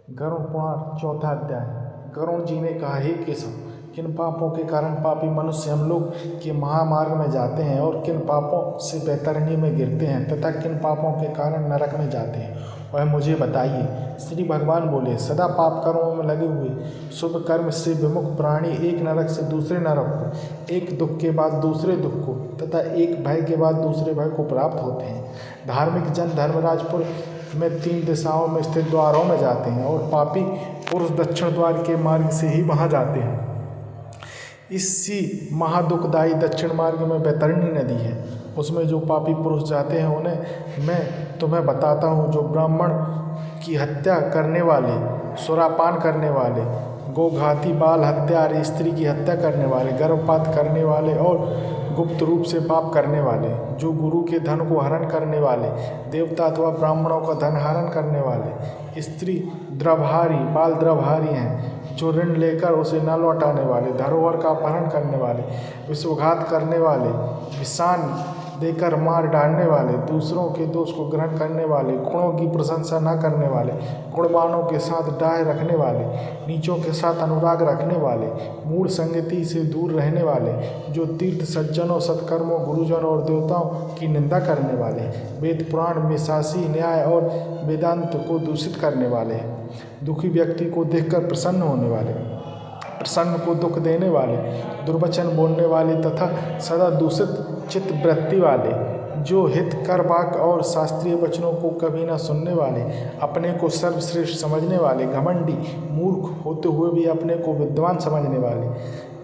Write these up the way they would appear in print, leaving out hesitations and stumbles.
गरुड़ पुराण चौथा अध्याय। गरुड़ जी ने कहा, हे केशव, किन पापों के कारण पापी मनुष्य हम लोग के महामार्ग में जाते हैं और किन पापों से बैतरणी में गिरते हैं तथा किन पापों के कारण नरक में जाते हैं, वह मुझे बताइए। श्री भगवान बोले, सदा पाप कर्मों में लगे हुए शुभ कर्म से विमुख प्राणी एक नरक से दूसरे नरक को, एक दुख के बाद दूसरे दुख को तथा एक भय के बाद दूसरे भय को प्राप्त होते हैं। धार्मिक जन धर्मराजपुर में 3 दिशाओं में स्थित द्वारों में जाते हैं और पापी पुरुष दक्षिण द्वार के मार्ग से ही वहाँ जाते हैं। इसी महादुखदायी दक्षिण मार्ग में बैतरणी नदी है। उसमें जो पापी पुरुष जाते हैं उन्हें मैं तुम्हें बताता हूँ। जो ब्राह्मण की हत्या करने वाले, सुरापान करने वाले, गोघाती, बाल हत्यारे, स्त्री की हत्या करने वाले, गर्भपात करने वाले और गुप्त रूप से पाप करने वाले, जो गुरु के धन को हरण करने वाले, देवता अथवा ब्राह्मणों का धन हरण करने वाले, स्त्री द्रवहारी, बाल द्रवहारी हैं, जो ऋण लेकर उसे न लौटाने वाले, धरोहर का अपहरण करने वाले, विश्वघात करने वाले, विषान देकर मार डालने वाले, दूसरों के दोष को ग्रहण करने वाले, गुणों की प्रशंसा न करने वाले, गुणवानों के साथ डाह रखने वाले, नीचों के साथ अनुराग रखने वाले, मूढ़ संगति से दूर रहने वाले, जो तीर्थ सज्जनों, सत्कर्मों, गुरुजनों और देवताओं की निंदा करने वाले, वेद पुराण में शासी न्याय और वेदांत को दूषित करने वाले हैं, दुखी व्यक्ति को देखकर प्रसन्न होने वाले, प्रसन्न को दुख देने वाले, दुर्वचन बोलने वाले तथा सदा दूषित चित्त वृत्ति वाले, जो हित कर वाक और शास्त्रीय वचनों को कभी न सुनने वाले, अपने को सर्वश्रेष्ठ समझने वाले, घमंडी, मूर्ख होते हुए भी अपने को विद्वान समझने वाले,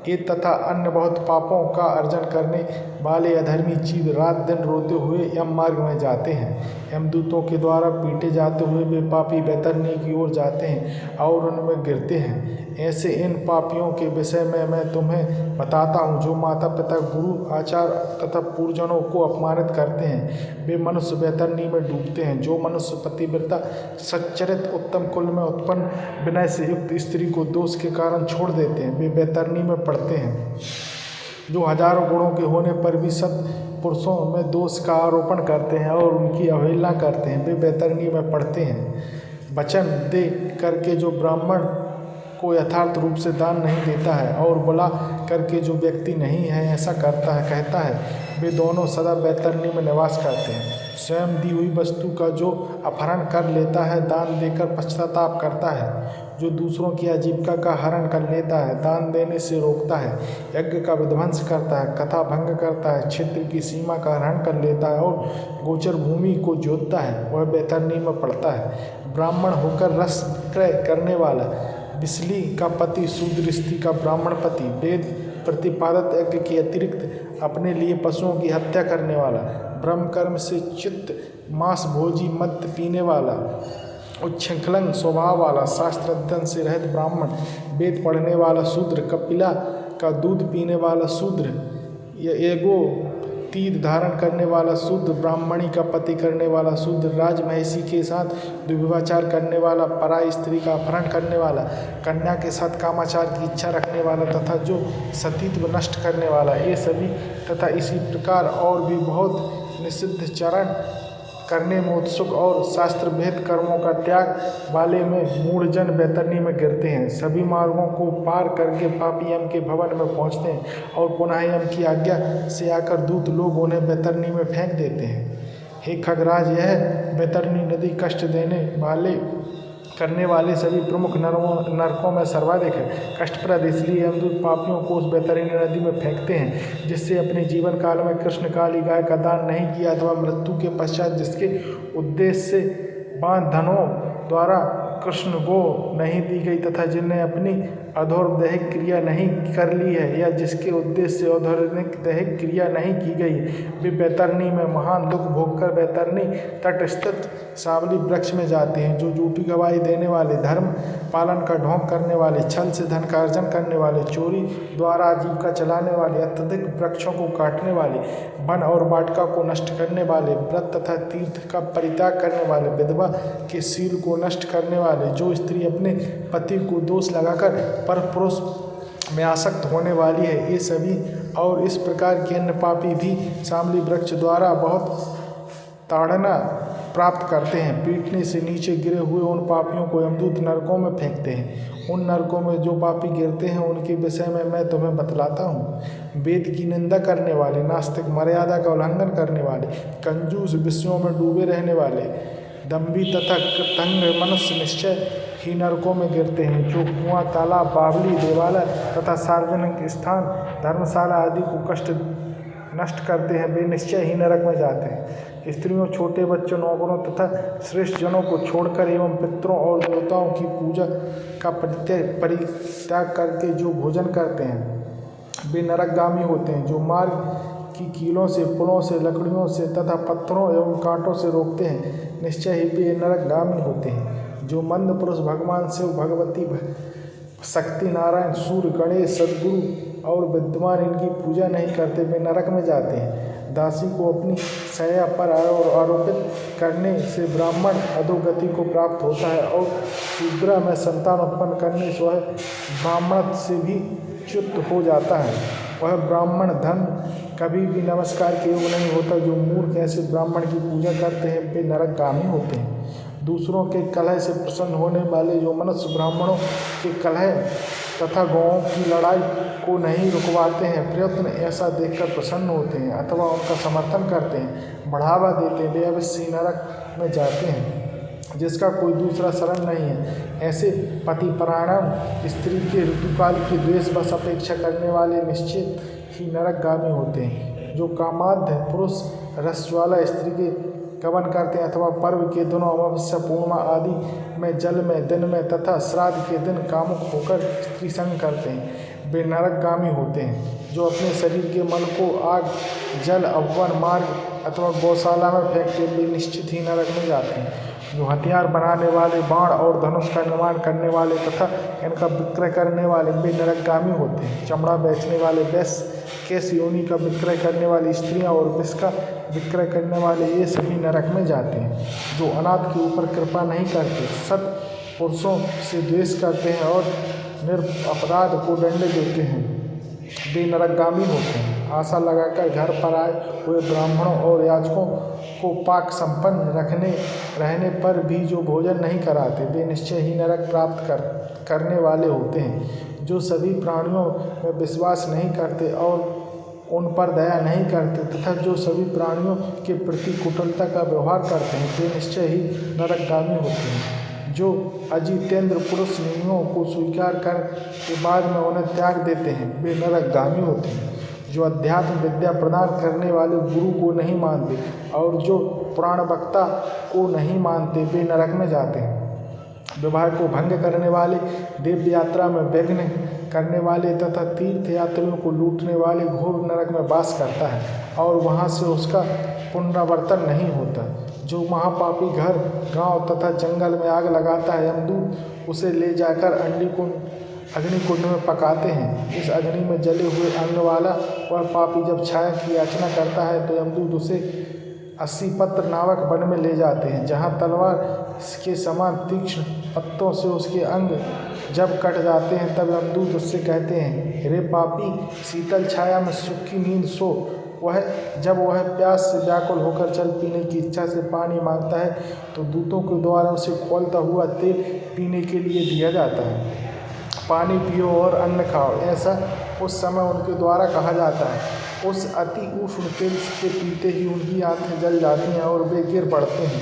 ये तथा अन्य बहुत पापों का अर्जन करने वाले अधर्मी जीव रात दिन रोते हुए यम मार्ग में जाते हैं। यमदूतों के द्वारा पीटे जाते हुए वे पापी बैतरणी की ओर जाते हैं और उनमें गिरते हैं। ऐसे इन पापियों के विषय में मैं तुम्हें बताता हूँ, जो माता पिता, गुरु, आचार्य तथा पूर्वजनों को अपमानित करते हैं, वे मनुष्य बैतरणी में डूबते हैं। जो मनुष्य पतिव्रता, सच्चरित, उत्तम कुल में उत्पन्न, विनय से युक्त स्त्री को दोष के कारण छोड़ देते हैं, वे बैतरणी में पड़ते हैं। जो हजारों गुणों के होने पर भी सत पुरुषों में दोष का आरोपण करते हैं और उनकी अवहेलना करते हैं, वे बैतरणी में पड़ते हैं। वचन दे करके जो ब्राह्मण को यथार्थ रूप से दान नहीं देता है और बुला करके जो व्यक्ति नहीं है ऐसा कहता है, वे दोनों सदा बैतरणी में निवास करते हैं। स्वयं दी हुई वस्तु का जो अपहरण कर लेता है, दान देकर पश्चाताप करता है। जो दूसरों की आजीविका का हरण कर लेता है, दान देने से रोकता है, यज्ञ का विध्वंस करता है, कथा भंग करता है, क्षेत्र की सीमा का हरण कर लेता है और गोचर भूमि को जोतता है, वह बैतरणी में पड़ता है। ब्राह्मण होकर रस क्रय करने वाला, बिसली का पति, शूद्र स्त्री का ब्राह्मण पति, वेद प्रतिपादित यज्ञ के अतिरिक्त अपने लिए पशुओं की हत्या करने वाला, ब्रह्म कर्म से चित्त, मांस भोजी, मद्य पीने वाला, उच्छृंखलन स्वभाव वाला, शास्त्र अध्ययन से रहित ब्राह्मण, वेद पढ़ने वाला शूद्र, कपिला का दूध पीने वाला शूद्र, एगो तीर धारण करने वाला शूद्र, ब्राह्मणी का पति करने वाला शूद्र, राजमहिषी के साथ दुर्व्यभिचार करने वाला, पराई स्त्री का अपहरण करने वाला, कन्या के साथ कामाचार की इच्छा रखने वाला तथा जो सतीत्व नष्ट करने वाला, ये सभी तथा इसी प्रकार और भी बहुत निषिद्ध चरण करने में उत्सुक और शास्त्र भेद कर्मों का त्याग वाले में मूढ़जन बैतरणी में गिरते हैं। सभी मार्गों को पार करके पापी यम के भवन में पहुंचते हैं और पुनः यम की आज्ञा से आकर दूत लोग उन्हें बैतरणी में फेंक देते हैं। हे खगराज, यह बैतरणी नदी कष्ट देने वाले करने वाले सभी प्रमुख नरकों में सर्वाधिक है। कष्टप्रद इसलिए यमदूत पापियों को उस बैतरणी नदी में फेंकते हैं, जिससे अपने जीवन काल में कृष्ण काली गाय का दान नहीं किया अथवा मृत्यु के पश्चात जिसके उद्देश्य से बांधनों द्वारा कृष्ण गो नहीं दी गई तथा जिनने अपनी अधोरदैहिक क्रिया नहीं कर ली है या जिसके उद्देश्य से अधोरदैहिक क्रिया नहीं की गई, वे बैतरणी में महान दुख भोगकर बैतरणी तट स्थित सावली वृक्ष में जाते हैं। जो झूठी गवाही देने वाले, धर्म पालन का ढोंग करने वाले, छल से धन का अर्जन करने वाले, चोरी द्वारा आजीविका चलाने वाले, अत्यधिक वृक्षों को काटने वाले, वन और वाटिका को नष्ट करने वाले, व्रत तथा तीर्थ का परित्याग करने वाले, विधवा के शील को नष्ट करने वाले, जो स्त्री अपने पति को दोष लगाकर पर पुरुष में आसक्त होने वाली है, ये सभी और इस प्रकार के अन्य पापी भी सामली वृक्ष द्वारा बहुत ताड़ना प्राप्त करते हैं। पीटने से नीचे गिरे हुए उन पापियों को यमदूत नरकों में फेंकते हैं। उन नरकों में जो पापी गिरते हैं उनके विषय में मैं तुम्हें बतलाता हूँ। वेद की निंदा करने वाले, नास्तिक, मर्यादा का उल्लंघन करने वाले, कंजूस, विषयों में डूबे रहने वाले, दम्भी तथा कृतंग मनुष्य निश्चय ही नरकों में गिरते हैं। जो कुआं, तालाब, बावली, देवालय तथा सार्वजनिक स्थान, धर्मशाला आदि को नष्ट करते हैं, वे निश्चय ही नरक में जाते हैं। स्त्रियों, छोटे बच्चों, नौकरों तथा श्रेष्ठ जनों को छोड़कर एवं पितरों और देवताओं की पूजा का परित्याग करके जो भोजन करते हैं वे नरकगामी होते हैं। जो मार्ग की कीलों से, पुलों से, लकड़ियों से तथा पत्थरों एवं कांटों से रोकते हैं, निश्चय ही वे नरकगामी होते हैं। जो मंद पुरुष भगवान शिव, भगवती शक्ति, नारायण, सूर्य, गणेश, सद्गुरु और विद्वान इनकी पूजा नहीं करते, वे नरक में जाते हैं। दासी को अपनी शैया पर आरोपित करने से ब्राह्मण अधोगति को प्राप्त होता है और शूद्र में संतान उत्पन्न करने से वह ब्राह्मण से भी च्युत हो जाता है। वह ब्राह्मण धन कभी भी नमस्कार के योग्य नहीं होता। जो मूर्ख ऐसे ब्राह्मण की पूजा करते हैं वे नरकगामी होते हैं। दूसरों के कलह से प्रसन्न होने वाले जो मनुष्य ब्राह्मणों के कलह तथा गौओं की लड़ाई को नहीं रुकवाते हैं, प्रयत्न ऐसा देखकर प्रसन्न होते हैं अथवा उनका समर्थन करते हैं, बढ़ावा देते हैं, वे अवश्य नरक में जाते हैं, जिसका कोई दूसरा शरण नहीं है। ऐसे पतिपरायण स्त्री के ऋतुकाल की द्वेषवश अपेक्षा करने वाले निश्चित ही नरकगामी होते हैं। जो कामाध्य पुरुष रसज्वाला स्त्री के गमन करते हैं अथवा पर्व के दिनों, अमावस्या, पूर्णिमा आदि में, जल में, दिन में तथा श्राद्ध के दिन कामुक होकर स्त्री संग करते हैं, वे नरकगामी होते हैं। जो अपने शरीर के मल को आग, जल, अवन, मार्ग अथवा गौशाला में फेंकते वे निश्चित ही नरक में जाते हैं। जो हथियार बनाने वाले, बाण और धनुष का निर्माण करने वाले तथा इनका विक्रय करने वाले, वे नरकगामी होते हैं। चमड़ा बेचने वाले, वैश्य, केश योनि का विक्रय करने वाली स्त्रियां और विष का विक्रय करने वाले, ये सभी नरक में जाते हैं। जो अनाथ के ऊपर कृपा नहीं करते, सत पुरुषों से द्वेष करते हैं और निरपराध को दंड देते हैं, वे नरकगामी होते हैं। आशा लगाकर घर पर आए हुए ब्राह्मणों और याजकों को पाक संपन्न रहने पर भी जो भोजन नहीं कराते, वे निश्चय ही नरक प्राप्त करने वाले होते हैं। जो सभी प्राणियों में विश्वास नहीं करते और उन पर दया नहीं करते तथा जो सभी प्राणियों के प्रति कुटिलता का व्यवहार करते हैं, वे निश्चय ही नरकगामी होते हैं। जो अजितेंद्र पुरुष नियमों को स्वीकार कर के बाद में उन्हें त्याग देते हैं, वे नरकगामी होते हैं। जो अध्यात्म विद्या प्रदान करने वाले गुरु को नहीं मानते और जो पुराण वक्ता को नहीं मानते, वे नरक में जाते हैं। विवाह को भंग करने वाले, देव यात्रा में विघ्न करने वाले तथा तीर्थ यात्रियों को लूटने वाले घोर नरक में वास करता है और वहाँ से उसका पुनरावर्तन नहीं होता। जो महापापी घर, गांव तथा जंगल में आग लगाता है, यमदूत उसे ले जाकर अग्निकुंड में पकाते हैं। इस अग्नि में जले हुए अंग वाला वह पापी जब छाया की याचना करता है तो यमदूत उसे 80 पत्र नामक वन में ले जाते हैं, जहाँ तलवार के समान तीक्ष्ण पत्तों से उसके अंग जब कट जाते हैं, तब यमदूत उससे कहते हैं, रे पापी, शीतल छाया में सुख की नींद सो। जब वह प्यास से व्याकुल होकर जल पीने की इच्छा से पानी मांगता है तो दूतों के द्वारा उसे खौलता हुआ तेल पीने के लिए दिया जाता है। पानी पियो और अन्न खाओ, ऐसा उस समय उनके द्वारा कहा जाता है। उस अति उष्ण तेल के पीते ही उनकी आंखें जल जाती हैं और वे गिर पड़ते हैं।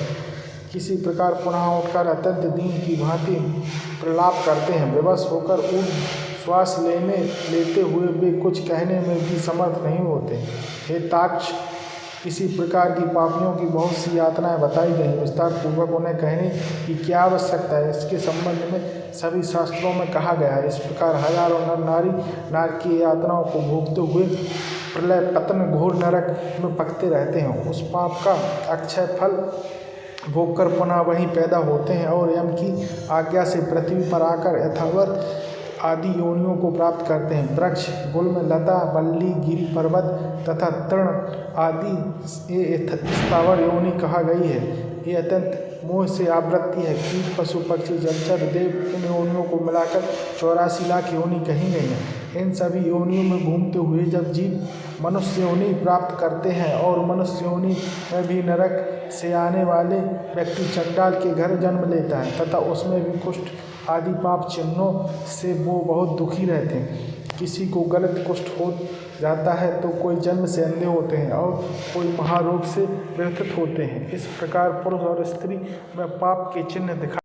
किसी प्रकार पुनः उठकर अत्यंत दीन की भांति प्रलाप करते हैं। विवश होकर श्वास लेते हुए वे कुछ कहने में भी समर्थ नहीं होते। हे ताक्ष, किसी प्रकार की पापियों की बहुत सी यातनाएं बताई गई, विस्तार पूर्वक उन्हें कहने की क्या आवश्यकता है, इसके संबंध में सभी शास्त्रों में कहा गया है। इस प्रकार हजारों नर नारी की यातनाओं को भोगते हुए प्रलय पतन घोर नरक में पकते रहते हैं। उस पाप का अक्षय फल भोगकर पुनः वहीं पैदा होते हैं और यम की आज्ञा से पृथ्वी पर आकर यथावत आदि योनियों को प्राप्त करते हैं। वृक्ष, गुल्म, लता, बल्ली, गिरी, पर्वत तथा तृण आदि ये स्थावर योनि कहा गई है। ये अत्यंत मोह से आवृत्ति है। कीट, पशु, पक्षी, जलचर, देव, इन योनियों को मिलाकर 84 लाख योनि कही गई हैं। इन सभी योनियों में घूमते हुए जब जीव मनुष्य योनि प्राप्त करते हैं और मनुष्य योनि में भी नरक से आने वाले व्यक्ति चंडाल के घर जन्म लेता है तथा उसमें भी कुष्ठ आदि पाप चिन्हों से वो बहुत दुखी रहते हैं। किसी को गलत कुष्ठ हो जाता है तो कोई जन्म से अंधे होते हैं और कोई महारोग से ग्रसित होते हैं। इस प्रकार पुरुष और स्त्री में पाप के चिन्ह दिखा